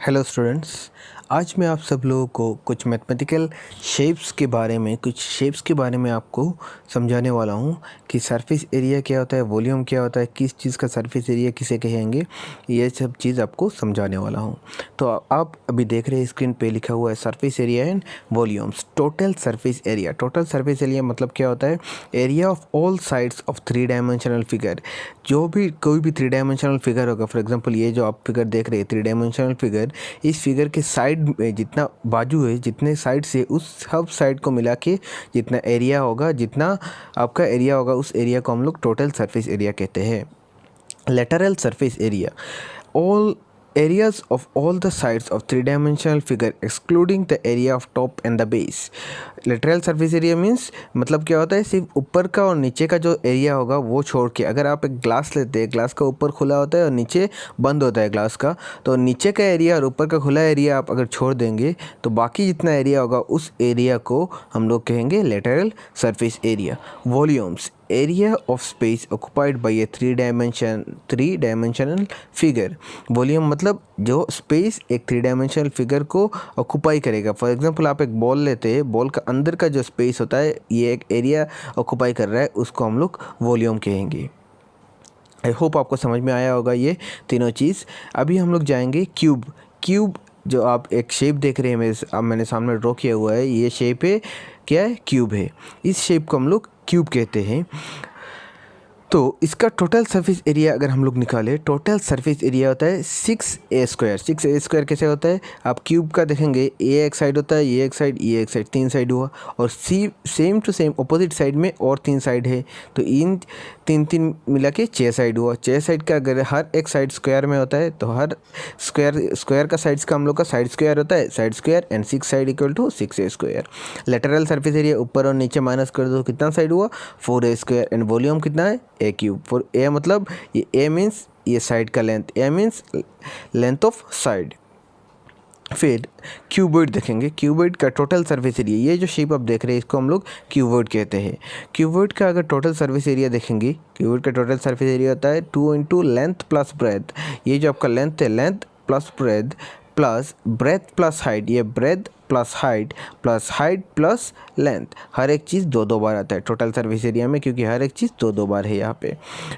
Hello students, आज मैं आप सब लोगों को कुछ मैथमेटिकल शेप्स के बारे में आपको समझाने वाला हूँ कि सरफेस एरिया क्या होता है, वॉल्यूम क्या होता है, किस चीज़ का सरफेस एरिया किसे कहेंगे, ये सब चीज़ आपको समझाने वाला हूँ। तो आप अभी देख रहे हैं स्क्रीन पे लिखा हुआ है surface area and volumes. Total surface area मतलब क्या होता है? Area of all sides of 3 dimensional figure. जो भी कोई भी 3 डायमेंशनल फिगर होगा, फॉर एग्जांपल ये जो आप फिगर देख रहे हैं 3 डायमेंशनल फिगर, इस फिगर के साइड में जितना बाजू है, जितने साइड से उस सब साइड को मिला के जितना एरिया होगा, जितना आपका एरिया होगा, उस एरिया को हम लोग टोटल सरफेस एरिया कहते हैं। Lateral surface area, all areas of all the sides of 3 dimensional figure excluding the area of top and the base. Lateral surface area means मतलब क्या होता है? सिर्फ ऊपर का और नीचे का जो एरिया होगा वो छोड़ के, अगर आप एक ग्लास लेते हैं, ग्लास का ऊपर खुला होता है और नीचे बंद होता है ग्लास का, तो नीचे का एरिया और ऊपर का खुला एरिया आप अगर छोड़ देंगे तो बाकी जितना एरिया होगा उस एरिया को हम लोग कहेंगे lateral surface area. Volumes, area of space occupied by A 3 dimensional figure. Volume मतलब जो स्पेस एक 3 डायमेंशनल फिगर को ऑक्युपाई करेगा। फॉर एग्जांपल आप एक बॉल लेते हैं, बॉल का अंदर का जो स्पेस होता है ये एक एरिया ऑक्युपाई कर रहा है, उसको हम लोग वॉल्यूम कहेंगे। आई होप आपको समझ में आया होगा ये तीनों चीज़। अभी हम लोग जाएंगे क्यूब। जो आप एक शेप देख रहे हैं, मैंने सामने ड्रॉ किया हुआ है, ये शेप है, क्या है? क्यूब है। इस शेप को हम लोग क्यूब कहते हैं। तो इसका टोटल सरफेस एरिया अगर हम लोग निकालें, टोटल सरफेस एरिया होता है 6a²। 6a² कैसे होता है? आप क्यूब का देखेंगे, ये एक साइड होता है, ये एक साइड, ये एक साइड, 3 साइड हुआ, और same to same opposite side में और 3 साइड है, तो इन 3 मिला के 6 साइड हुआ। 6 साइड का अगर हर एक साइड स्क्वायर में होता है तो हर स्क्वायर का साइड्स का हम लोग का साइड स्क्वायर होता है, side square, and 6 side equal to 6a²। Lateral surface area ऊपर और नीचे माइनस कर दो, कितना साइड हुआ? 4a²। एंड वॉल्यूम कितना है? ए क्यूब। फॉर ए मतलब ये ए मीन्स ये साइड का length, A means length of side. फिर क्यूबॉइड देखेंगे, क्यूबॉइड का टोटल सरफेस एरिया, ये जो शेप आप देख रहे हैं इसको हम लोग क्यूबॉइड कहते हैं। क्यूबॉइड का अगर टोटल सरफेस एरिया देखेंगे, क्यूबॉइड का टोटल सरफेस एरिया होता है 2 इंटू लेंथ प्लस ब्रेथ। ये जो आपका लेंथ है, length plus breadth plus height, ये breadth plus height plus length, हर एक चीज़ 2 बार आता है टोटल सर्फेस एरिया में, क्योंकि हर एक चीज़ 2 बार है यहाँ पे।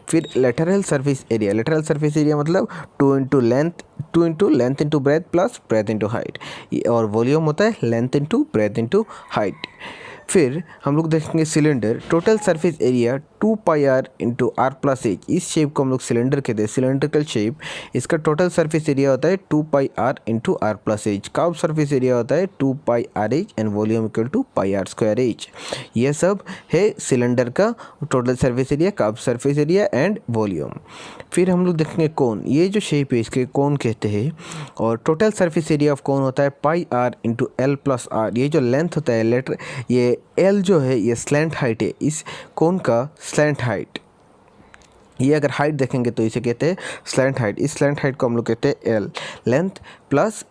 फिर लेटरल सरफेस एरिया मतलब 2 into length into breadth plus breadth into height, और वॉल्यूम होता है length into breadth into height. फिर हम लोग देखेंगे cylinder, total surface area 2πr into R plus H. इस शेप को हम लोग सिलेंडर कहते हैं, सिलेंड्रिकल शेप। इसका टोटल सरफेस एरिया होता है 2πr into R plus H. Curve surface area होता है 2πrh and volume equal to πr²h। यह सब है सिलेंडर का total surface area, curve surface area and volume. फिर हम लोग देखेंगे कोन, ये जो शेप है इसके कोन कहते हैं, और total surface area of cone होता है πr into l plus r। ये जो लेंथ होता है ये l जो है ये स्लैंट हाइट है, इस कोन का स्लैंट हाइट। ये अगर हाइट देखेंगे तो इसे कहते हैं स्लैंट हाइट। इस स्लैंट हाइट को हम लोग कहते हैं l। Length plus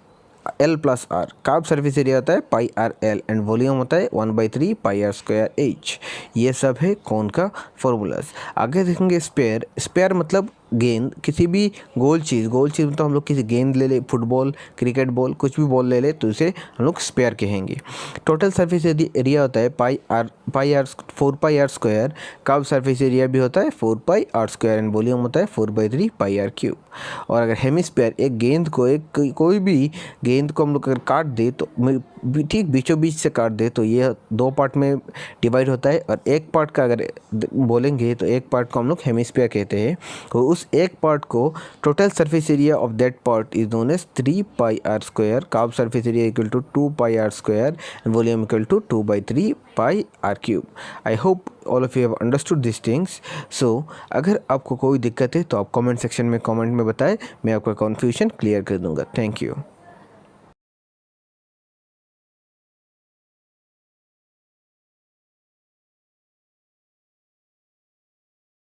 l plus r। Curve surface area होता है πrl एंड वॉल्यूम होता है 1/3 πr²h। ये सब है कोन का फॉर्मूलाज। आगे देखेंगे स्पेयर मतलब गेंद, किसी भी गोल चीज़ मतलब हम लोग किसी गेंद ले ले, फुटबॉल, क्रिकेट बॉल, कुछ भी बॉल ले ले तो इसे हम लोग स्पेयर कहेंगे। टोटल सरफेस एरिया होता है 4πr²। कर्व सरफेस एरिया भी होता है 4πr² एंड वॉल्यूम होता है 4/3 πr³। और अगर हेमिस्फीयर, एक गेंद को कोई भी गेंद को हम लोग अगर काट दे तो ठीक बीचों बीच से काट दे तो ये 2 पार्ट में डिवाइड होता है, और एक पार्ट का अगर बोलेंगे तो एक पार्ट को हम लोग हेमिस्फीयर कहते हैं। तो उस एक पार्ट को total surface area of that part is known as 3πr²। Curve surface area equal to 2πr² and volume equal to 2/3 πr³। I hope all of you have understood this things. So अगर आपको कोई दिक्कत है तो आप comment section में comment में बताएं, मैं आपका कन्फ्यूजन क्लियर कर दूंगा। Thank you.